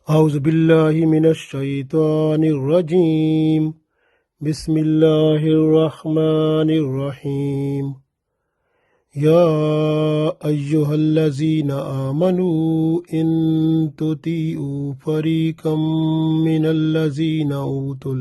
أعوذ بالله من الشيطان الرجيم بسم الله الرحمن الرحيم يا أيها الذين آمنوا إن تطيعوا فريقا من الذين أوتوا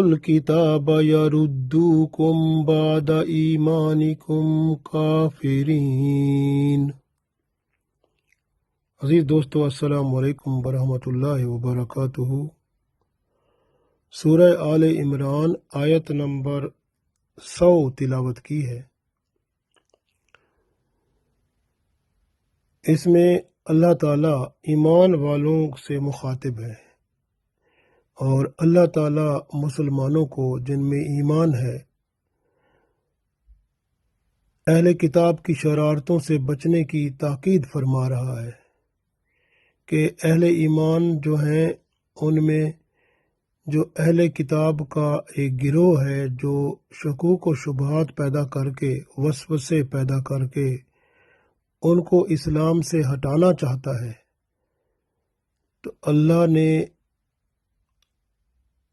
الكتاب يردوكم بعد إيمانكم كافرين۔ عزیز دوستو، السلام علیکم ورحمۃ اللہ وبرکاتہ۔ سورہ آل عمران آیت نمبر 100 تلاوت کی ہے۔ اس میں اللہ تعالیٰ ایمان والوں سے مخاطب ہے، اور اللہ تعالیٰ مسلمانوں کو جن میں ایمان ہے اہل کتاب کی شرارتوں سے بچنے کی تاکید فرما رہا ہے کہ اہل ایمان جو ہیں ان میں جو اہل کتاب کا ایک گروہ ہے جو شکوک و شبہات پیدا کر کے وسوسے پیدا کر کے ان کو اسلام سے ہٹانا چاہتا ہے، تو اللہ نے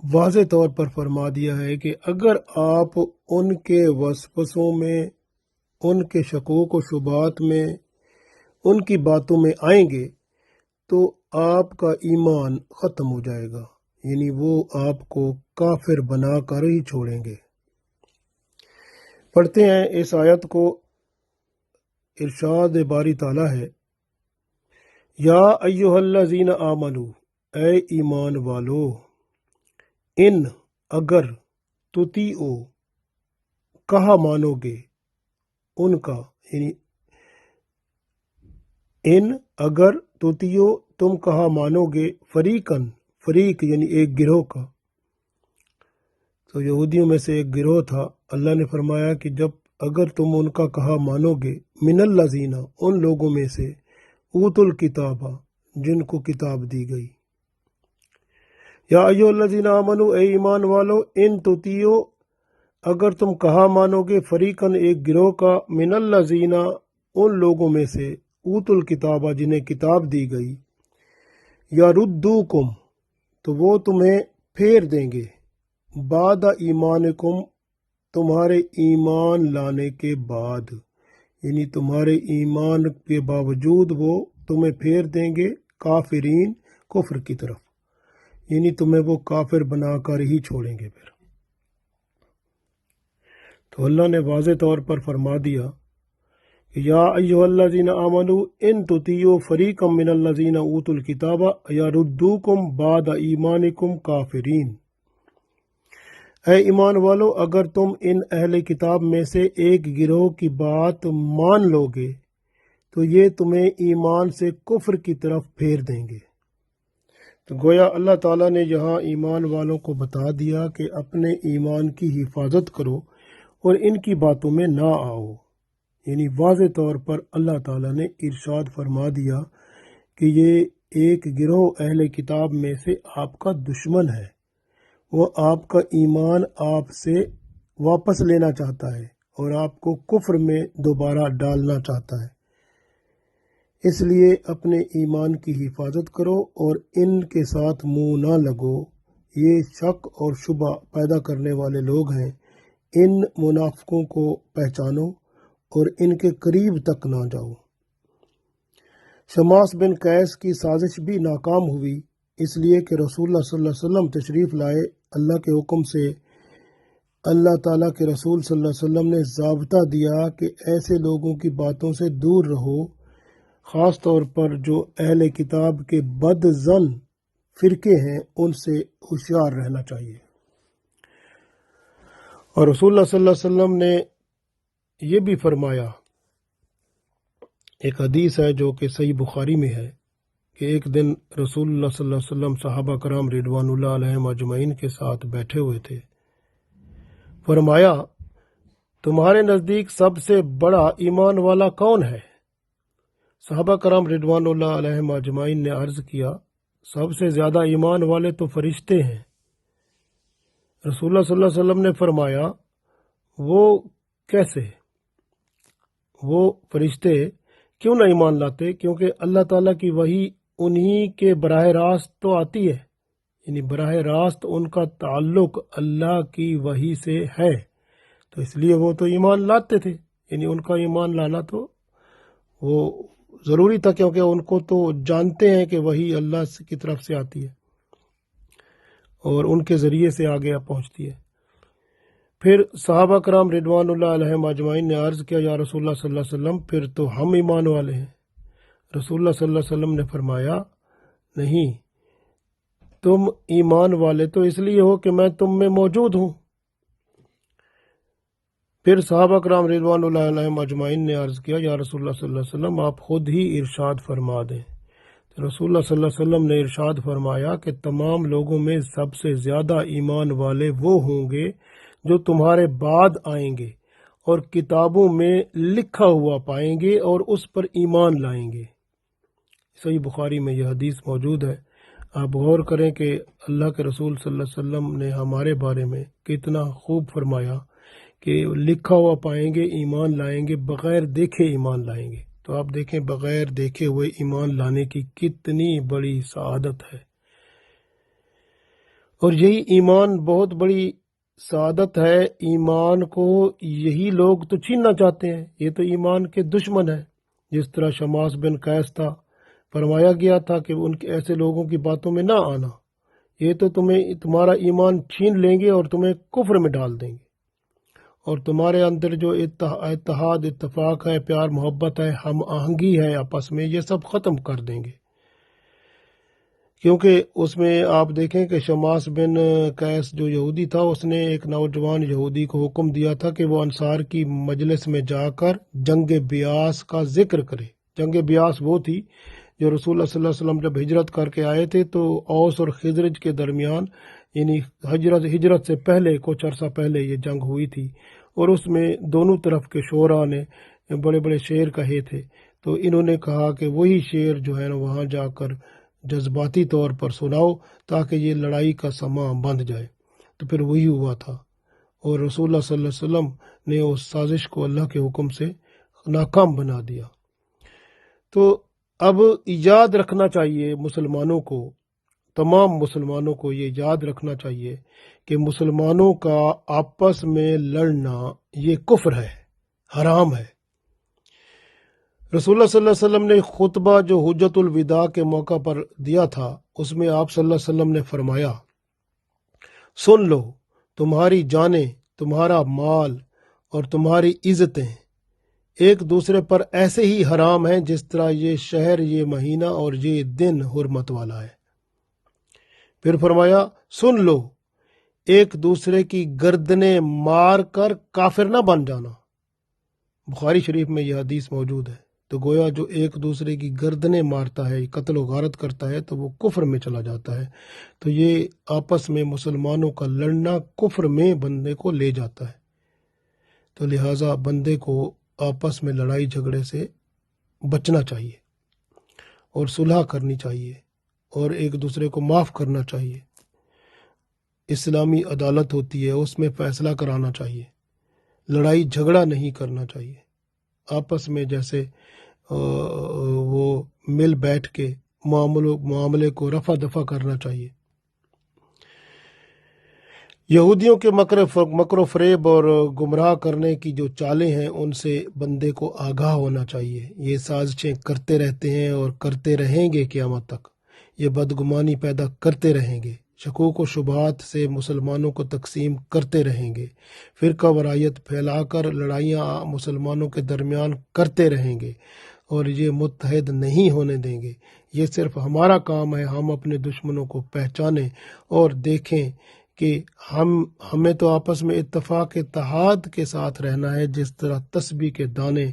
واضح طور پر فرما دیا ہے کہ اگر آپ ان کے وسوسوں میں، ان کے شکوک و شبہات میں، ان کی باتوں میں آئیں گے تو آپ کا ایمان ختم ہو جائے گا، یعنی وہ آپ کو کافر بنا کر ہی چھوڑیں گے۔ پڑھتے ہیں اس آیت کو۔ ارشاد باری تعالیٰ ہے، یا ایھا الذین آمنو، اے ایمان والو، ان اگر تطیعو کہا مانو گے، ان کا یعنی ان اگر تطیعو تم کہا مانو گے، فریقاً فریق یعنی ایک گروہ کا، تو یہودیوں میں سے ایک گروہ تھا۔ اللہ نے فرمایا کہ جب اگر تم ان کا کہا مانو گے، من الذین ان لوگوں میں سے، اوت الکتاب جن کو کتاب دی گئی۔ یا ایھا الذین آمنو، اے ایمان والو، ان تطیعو اگر تم کہا مانو گے، فریقاً ایک گروہ کا، من الذین ان لوگوں میں سے، اوت الکتاب جنہیں کتاب دی گئی، یردوکم تو وہ تمہیں پھیر دیں گے، بعد ایمانکم تمہارے ایمان لانے کے بعد، یعنی تمہارے ایمان کے باوجود وہ تمہیں پھیر دیں گے کافرین، کفر کی طرف، یعنی تمہیں وہ کافر بنا کر ہی چھوڑیں گے پھر۔ تو اللہ نے واضح طور پر فرما دیا کہ یا ایھا الذین آمنوا ان تطیعوا فریقا من الذین اوتوا الکتاب یردوکم بعد ایمانکم کافرین۔ اے ایمان والو، اگر تم ان اہل کتاب میں سے ایک گروہ کی بات مان لو گے تو یہ تمہیں ایمان سے کفر کی طرف پھیر دیں گے۔ تو گویا اللہ تعالیٰ نے یہاں ایمان والوں کو بتا دیا کہ اپنے ایمان کی حفاظت کرو اور ان کی باتوں میں نہ آؤ، یعنی واضح طور پر اللہ تعالیٰ نے ارشاد فرما دیا کہ یہ ایک گروہ اہل کتاب میں سے آپ کا دشمن ہے، وہ آپ کا ایمان آپ سے واپس لینا چاہتا ہے اور آپ کو کفر میں دوبارہ ڈالنا چاہتا ہے۔ اس لیے اپنے ایمان کی حفاظت کرو اور ان کے ساتھ منہ نہ لگو، یہ شک اور شبہ پیدا کرنے والے لوگ ہیں۔ ان منافقوں کو پہچانو اور ان کے قریب تک نہ جاؤ۔ شماس بن قیس کی سازش بھی ناکام ہوئی، اس لیے کہ رسول اللہ صلی اللہ علیہ وسلم تشریف لائے۔ اللہ کے حکم سے اللہ تعالیٰ کے رسول صلی اللہ علیہ وسلم نے ضابطہ دیا کہ ایسے لوگوں کی باتوں سے دور رہو، خاص طور پر جو اہل کتاب کے بد ظن فرقے ہیں ان سے ہوشیار رہنا چاہیے۔ اور رسول اللہ صلی اللہ علیہ وسلم نے یہ بھی فرمایا، ایک حدیث ہے جو کہ صحیح بخاری میں ہے، کہ ایک دن رسول اللہ صلی اللہ علیہ وسلم صحابہ کرام رضوان اللہ علیہم اجمعین کے ساتھ بیٹھے ہوئے تھے۔ فرمایا، تمہارے نزدیک سب سے بڑا ایمان والا کون ہے؟ صحابہ کرام رضوان اللہ علیہم اجمعین نے عرض کیا، سب سے زیادہ ایمان والے تو فرشتے ہیں۔ رسول اللہ صلی اللہ علیہ وسلم نے فرمایا، وہ کیسے؟ وہ فرشتے کیوں نہ ایمان لاتے؟ کیونکہ اللہ تعالیٰ کی وحی انہی کے براہ راست تو آتی ہے، یعنی براہ راست ان کا تعلق اللہ کی وحی سے ہے، تو اس لیے وہ تو ایمان لاتے تھے، یعنی ان کا ایمان لانا تو وہ ضروری تھا، کیونکہ ان کو تو جانتے ہیں کہ وحی اللہ کی طرف سے آتی ہے اور ان کے ذریعے سے آگے پہنچتی ہے۔ پھر صحابہ کرام رضوان اللہ علیہم اجمعین نے عرض کیا، یا رسول اللہ صلی اللہ علیہ وسلم، پھر تو ہم ایمان والے ہیں۔ رسول اللہ صلی اللہ علیہ وسلم نے فرمایا، نہیں، تم ایمان والے تو اس لیے ہو کہ میں تم میں موجود ہوں۔ پھر صحابہ کرام رضوان اللہ علیہم اجمعین نے عرض کیا، یا رسول اللہ صلی اللہ علیہ وسلم، آپ خود ہی ارشاد فرما دیں۔ تو رسول اللہ صلی اللہ علیہ وسلم نے ارشاد فرمایا کہ تمام لوگوں میں سب سے زیادہ ایمان والے وہ ہوں گے جو تمہارے بعد آئیں گے اور کتابوں میں لکھا ہوا پائیں گے اور اس پر ایمان لائیں گے۔ صحیح بخاری میں یہ حدیث موجود ہے۔ آپ غور کریں کہ اللہ کے رسول صلی اللہ علیہ وسلم نے ہمارے بارے میں کتنا خوب فرمایا کہ لکھا ہوا پائیں گے، ایمان لائیں گے، بغیر دیکھے ایمان لائیں گے۔ تو آپ دیکھیں بغیر دیکھے ہوئے ایمان لانے کی کتنی بڑی سعادت ہے، اور یہی ایمان بہت بڑی سعادت ہے۔ ایمان کو یہی لوگ تو چھیننا چاہتے ہیں، یہ تو ایمان کے دشمن ہیں۔ جس طرح شماس بن قیس تھا، فرمایا گیا تھا کہ ان کے ایسے لوگوں کی باتوں میں نہ آنا، یہ تو تمہارا ایمان چھین لیں گے اور تمہیں کفر میں ڈال دیں گے، اور تمہارے اندر جو اتحاد، اتفاق ہے، پیار محبت ہے، ہم آہنگی ہے آپس میں، یہ سب ختم کر دیں گے۔ کیونکہ اس میں آپ دیکھیں کہ شماس بن قیس جو یہودی تھا، اس نے ایک نوجوان یہودی کو حکم دیا تھا کہ وہ انصار کی مجلس میں جا کر جنگ بیاس کا ذکر کرے۔ جنگ بیاس وہ تھی جو رسول اللہ صلی اللہ علیہ وسلم جب ہجرت کر کے آئے تھے تو اوس اور خزرج کے درمیان، یعنی ہجرت سے پہلے کچھ عرصہ پہلے یہ جنگ ہوئی تھی، اور اس میں دونوں طرف کے شعراء نے بڑے بڑے شعر کہے تھے، تو انہوں نے کہا کہ وہی شعر جو ہے نا وہاں جا کر جذباتی طور پر سناؤ تاکہ یہ لڑائی کا سماں بندھ جائے۔ تو پھر وہی ہوا تھا، اور رسول اللہ صلی اللہ علیہ وسلم نے اس سازش کو اللہ کے حکم سے ناکام بنا دیا۔ تو اب یاد رکھنا چاہیے مسلمانوں کو، تمام مسلمانوں کو یہ یاد رکھنا چاہیے کہ مسلمانوں کا آپس میں لڑنا یہ کفر ہے، حرام ہے۔ رسول اللہ صلی اللہ علیہ وسلم نے خطبہ جو حجت الوداع کے موقع پر دیا تھا، اس میں آپ صلی اللہ علیہ وسلم نے فرمایا، سن لو، تمہاری جانیں، تمہارا مال اور تمہاری عزتیں ایک دوسرے پر ایسے ہی حرام ہیں جس طرح یہ شہر، یہ مہینہ اور یہ دن حرمت والا ہے۔ پھر فرمایا، سن لو، ایک دوسرے کی گردنیں مار کر کافر نہ بن جانا۔ بخاری شریف میں یہ حدیث موجود ہے۔ تو گویا جو ایک دوسرے کی گردنیں مارتا ہے، قتل و غارت کرتا ہے، تو وہ کفر میں چلا جاتا ہے۔ تو یہ آپس میں مسلمانوں کا لڑنا کفر میں بندے کو لے جاتا ہے۔ تو لہٰذا بندے کو آپس میں لڑائی جھگڑے سے بچنا چاہیے اور صلح کرنی چاہیے اور ایک دوسرے کو معاف کرنا چاہیے۔ اسلامی عدالت ہوتی ہے، اس میں فیصلہ کرانا چاہیے، لڑائی جھگڑا نہیں کرنا چاہیے۔ آپس میں جیسے وہ مل بیٹھ کے معاملے کو رفع دفع کرنا چاہیے۔ یہودیوں کے مکر و فریب اور گمراہ کرنے کی جو چالیں ہیں، ان سے بندے کو آگاہ ہونا چاہیے۔ یہ سازشیں کرتے رہتے ہیں اور کرتے رہیں گے قیامت تک، یہ بدگمانی پیدا کرتے رہیں گے، شکوک و شبہات سے مسلمانوں کو تقسیم کرتے رہیں گے، فرقہ وارائیت پھیلا کر لڑائیاں مسلمانوں کے درمیان کرتے رہیں گے، اور یہ متحد نہیں ہونے دیں گے۔ یہ صرف ہمارا کام ہے، ہم اپنے دشمنوں کو پہچانیں اور دیکھیں کہ ہمیں تو آپس میں اتفاق اتحاد کے ساتھ رہنا ہے۔ جس طرح تسبیح کے دانے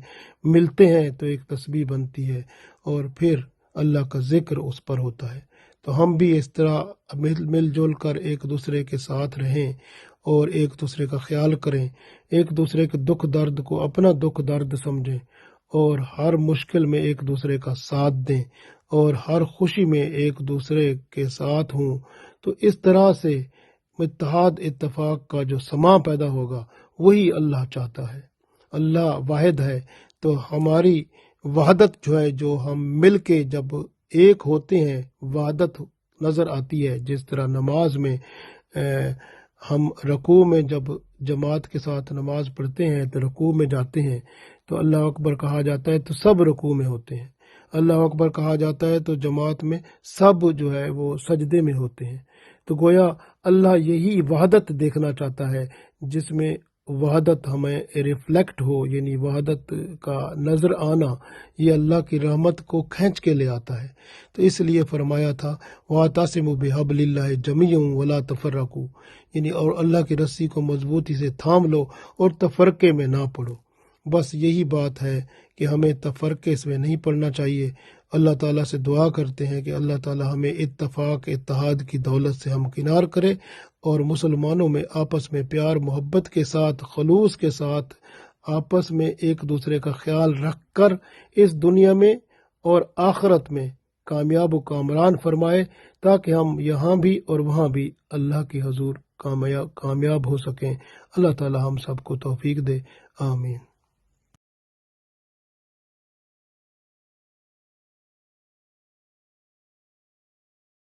ملتے ہیں تو ایک تسبیح بنتی ہے، اور پھر اللہ کا ذکر اس پر ہوتا ہے۔ تو ہم بھی اس طرح مل جل کر ایک دوسرے کے ساتھ رہیں اور ایک دوسرے کا خیال کریں، ایک دوسرے کے دکھ درد کو اپنا دکھ درد سمجھیں، اور ہر مشکل میں ایک دوسرے کا ساتھ دیں، اور ہر خوشی میں ایک دوسرے کے ساتھ ہوں۔ تو اس طرح سے اتحاد اتفاق کا جو سماں پیدا ہوگا، وہی اللہ چاہتا ہے۔ اللہ واحد ہے، تو ہماری وحدت جو ہے، جو ہم مل کے جب ایک ہوتے ہیں وحدت نظر آتی ہے. جس طرح نماز میں ہم رکوع میں جب جماعت کے ساتھ نماز پڑھتے ہیں تو رکوع میں جاتے ہیں تو اللہ اکبر کہا جاتا ہے تو سب رکوع میں ہوتے ہیں. اللہ اکبر کہا جاتا ہے تو جماعت میں سب جو ہے وہ سجدے میں ہوتے ہیں. تو گویا اللہ یہی وحدت دیکھنا چاہتا ہے جس میں وحدت ہمیں ریفلیکٹ ہو، یعنی وحدت کا نظر آنا یہ اللہ کی رحمت کو کھینچ کے لے آتا ہے. تو اس لیے فرمایا تھا وَاعْتَصِمُوا بِحَبْلِ اللَّهِ جَمِيعًا وَلَا تَفَرَّقُوا، یعنی اور اللہ کی رسی کو مضبوطی سے تھام لو اور تفرقے میں نہ پڑو. بس یہی بات ہے کہ ہمیں تفرقے میں نہیں پڑنا چاہیے. اللہ تعالیٰ سے دعا کرتے ہیں کہ اللہ تعالیٰ ہمیں اتفاق اتحاد کی دولت سے ہمکنار کرے اور مسلمانوں میں آپس میں پیار محبت کے ساتھ خلوص کے ساتھ آپس میں ایک دوسرے کا خیال رکھ کر اس دنیا میں اور آخرت میں کامیاب و کامران فرمائے، تاکہ ہم یہاں بھی اور وہاں بھی اللہ کے حضور کامیاب ہو سکیں. اللہ تعالیٰ ہم سب کو توفیق دے. آمین.